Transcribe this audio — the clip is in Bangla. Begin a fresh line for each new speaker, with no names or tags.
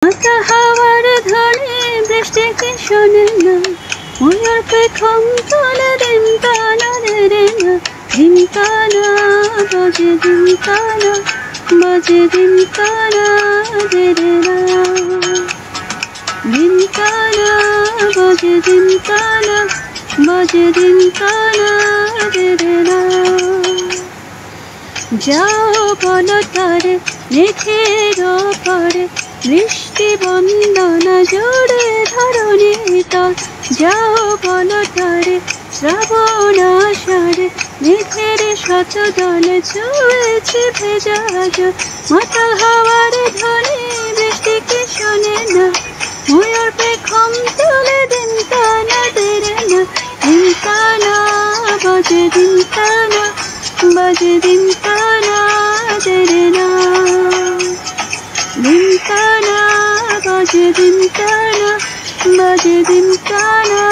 মাথা হাওয়ার ধরে বৃষ্টি কি শোনে না, ময়ূর পেখম তোলে দিনকানা রে না, দিনকানা বাজে দিনকানা, বাজে দিনকানা রে না, দিনকানা বাজে দিনকানা, বাজে দিনকানা রে না। যাও বলো তারে মেঘের ওপরে, বৃষ্টি বন্দনা জোড়ে ধরণী তল। যাও বলো তারে শ্রাবণ আষাঢ়ে, মেঘের শত দলে ছুঁয়েছে ভেজা জল। মাতাল হাওয়ার ধ্বনি বৃষ্টি কি শোনে না, ময়ূর পেখম তোলে দিনকানা রে না, দিনকানা বাজে দিনকানা, বাজে দিনকানা রে না, দিনকানা বাজে দিনকানা, বাজে দিনকানা